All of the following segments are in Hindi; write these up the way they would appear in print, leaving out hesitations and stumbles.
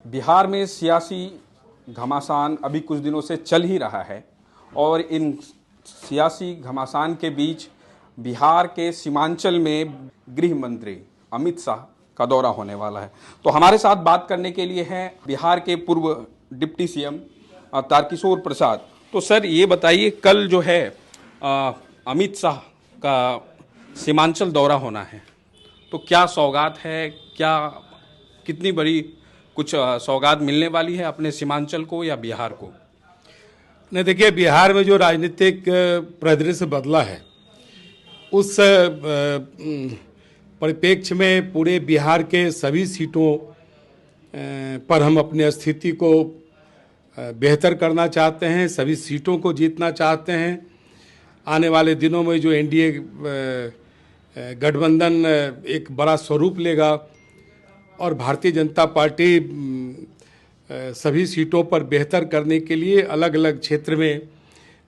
बिहार में सियासी घमासान अभी कुछ दिनों से चल ही रहा है और इन सियासी घमासान के बीच बिहार के सीमांचल में गृह मंत्री अमित शाह का दौरा होने वाला है। तो हमारे साथ बात करने के लिए हैं बिहार के पूर्व डिप्टी सीएम तारकिशोर प्रसाद। तो सर ये बताइए, कल जो है अमित शाह का सीमांचल दौरा होना है, तो क्या सौगात है, क्या कितनी बड़ी कुछ सौगात मिलने वाली है अपने सीमांचल को या बिहार को? नहीं, देखिए, बिहार में जो राजनीतिक परिदृश्य बदला है उस परिप्रेक्ष्य में पूरे बिहार के सभी सीटों पर हम अपनी स्थिति को बेहतर करना चाहते हैं, सभी सीटों को जीतना चाहते हैं। आने वाले दिनों में जो एनडीए गठबंधन एक बड़ा स्वरूप लेगा और भारतीय जनता पार्टी सभी सीटों पर बेहतर करने के लिए अलग अलग क्षेत्र में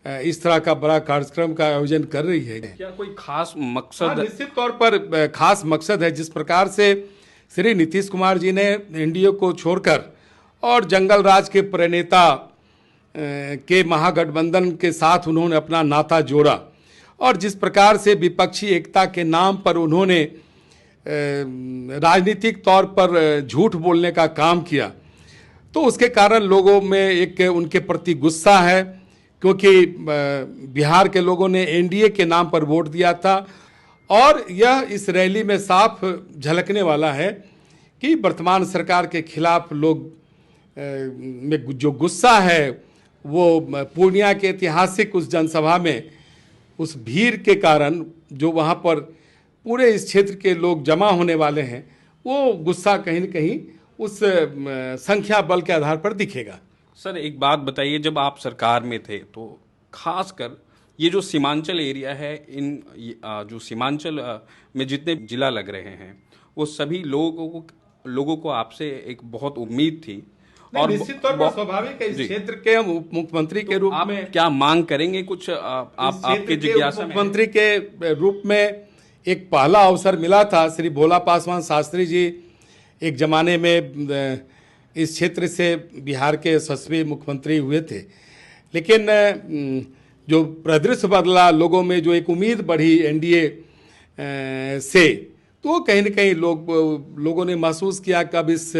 इस तरह का बड़ा कार्यक्रम का आयोजन कर रही है। क्या कोई खास मकसद? निश्चित तौर पर खास मकसद है। जिस प्रकार से श्री नीतीश कुमार जी ने एनडीए को छोड़कर और जंगल राज के प्रणेता के महागठबंधन के साथ उन्होंने अपना नाता जोड़ा और जिस प्रकार से विपक्षी एकता के नाम पर उन्होंने राजनीतिक तौर पर झूठ बोलने का काम किया, तो उसके कारण लोगों में एक उनके प्रति गुस्सा है, क्योंकि बिहार के लोगों ने एनडीए के नाम पर वोट दिया था। और यह इस रैली में साफ झलकने वाला है कि वर्तमान सरकार के खिलाफ लोग में जो गुस्सा है वो पूर्णिया के ऐतिहासिक उस जनसभा में उस भीड़ के कारण जो वहाँ पर पूरे इस क्षेत्र के लोग जमा होने वाले हैं, वो गुस्सा कहीं न कहीं उस संख्या बल के आधार पर दिखेगा। सर एक बात बताइए, जब आप सरकार में थे तो खासकर ये जो सीमांचल एरिया है, इन जो सीमांचल में जितने जिला लग रहे हैं वो सभी लोगों को आपसे एक बहुत उम्मीद थी और निश्चित तौर पर स्वाभाविक है। इस क्षेत्र के हम उप मुख्यमंत्री के रूप में क्या मांग करेंगे? कुछ आपके जिज्ञासा में मुख्यमंत्री के रूप में एक पहला अवसर मिला था। श्री भोला पासवान शास्त्री जी एक जमाने में इस क्षेत्र से बिहार के यशस्वी मुख्यमंत्री हुए थे, लेकिन जो परिदृश्य बदला, लोगों में जो एक उम्मीद बढ़ी एनडीए से, तो कहीं न कहीं लोगों ने महसूस किया कि अब इस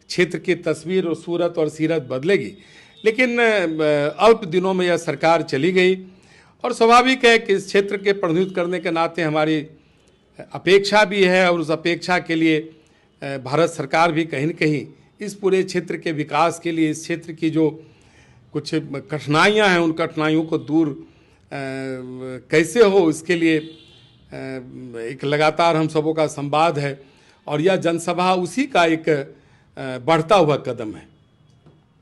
क्षेत्र की तस्वीर और सूरत और सीरत बदलेगी। लेकिन अल्प दिनों में यह सरकार चली गई और स्वाभाविक है कि इस क्षेत्र के प्रतिनिधित्व करने के नाते हमारी अपेक्षा भी है और उस अपेक्षा के लिए भारत सरकार भी कहीं न कहीं इस पूरे क्षेत्र के विकास के लिए, इस क्षेत्र की जो कुछ कठिनाइयां हैं, उन कठिनाइयों को दूर कैसे हो, इसके लिए एक लगातार हम सबों का संवाद है और यह जनसभा उसी का एक बढ़ता हुआ कदम है।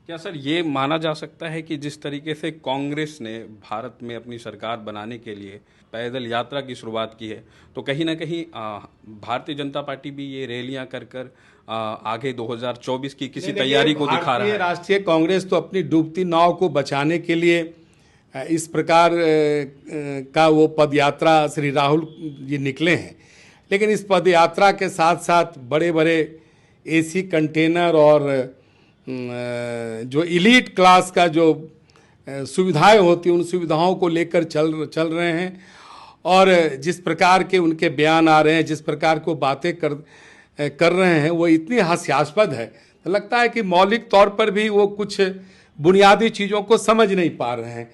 क्या सर ये माना जा सकता है कि जिस तरीके से कांग्रेस ने भारत में अपनी सरकार बनाने के लिए पैदल यात्रा की शुरुआत की है, तो कहीं ना कहीं भारतीय जनता पार्टी भी ये रैलियां कर आगे 2024 की किसी तैयारी को दिखा रहा है? राष्ट्रीय कांग्रेस तो अपनी डूबती नाव को बचाने के लिए इस प्रकार का वो पद यात्रा श्री राहुल जी निकले हैं, लेकिन इस पद यात्रा के साथ साथ बड़े बड़े एसी कंटेनर और जो इलीट क्लास का जो सुविधाएं होती हैं, उन सुविधाओं को लेकर चल रहे हैं और जिस प्रकार के उनके बयान आ रहे हैं, जिस प्रकार को बातें कर रहे हैं, वो इतनी हास्यास्पद है, तो लगता है कि मौलिक तौर पर भी वो कुछ बुनियादी चीज़ों को समझ नहीं पा रहे हैं।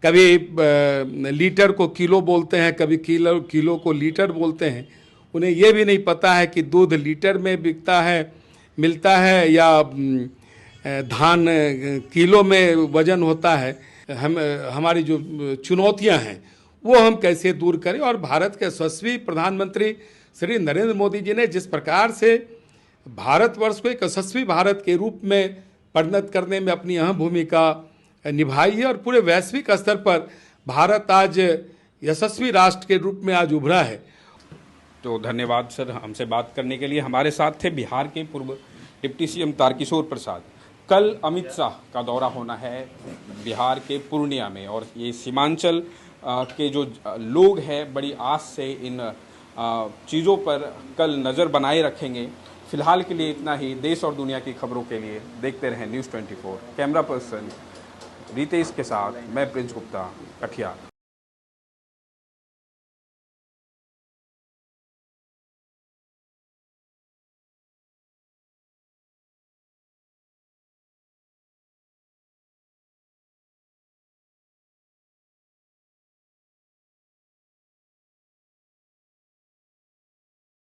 कभी लीटर को किलो बोलते हैं, कभी किलो को लीटर बोलते हैं। उन्हें ये भी नहीं पता है कि दूध लीटर में मिलता है या धान किलो में वजन होता है। हमारी जो चुनौतियां हैं वो हम कैसे दूर करें। और भारत के यशस्वी प्रधानमंत्री श्री नरेंद्र मोदी जी ने जिस प्रकार से भारतवर्ष को एक यशस्वी भारत के रूप में परिणत करने में अपनी अहम भूमिका निभाई है और पूरे वैश्विक स्तर पर भारत आज यशस्वी राष्ट्र के रूप में आज उभरा है। तो धन्यवाद सर हमसे बात करने के लिए। हमारे साथ थे बिहार के पूर्व डिप्टी सीएम तारकिशोर प्रसाद। कल अमित शाह का दौरा होना है बिहार के पूर्णिया में और ये सीमांचल के जो लोग हैं बड़ी आस से इन चीज़ों पर कल नज़र बनाए रखेंगे। फिलहाल के लिए इतना ही। देश और दुनिया की खबरों के लिए देखते रहें न्यूज़ 24। कैमरा पर्सन रितेश के साथ मैं प्रिंस गुप्ता, कटिहार।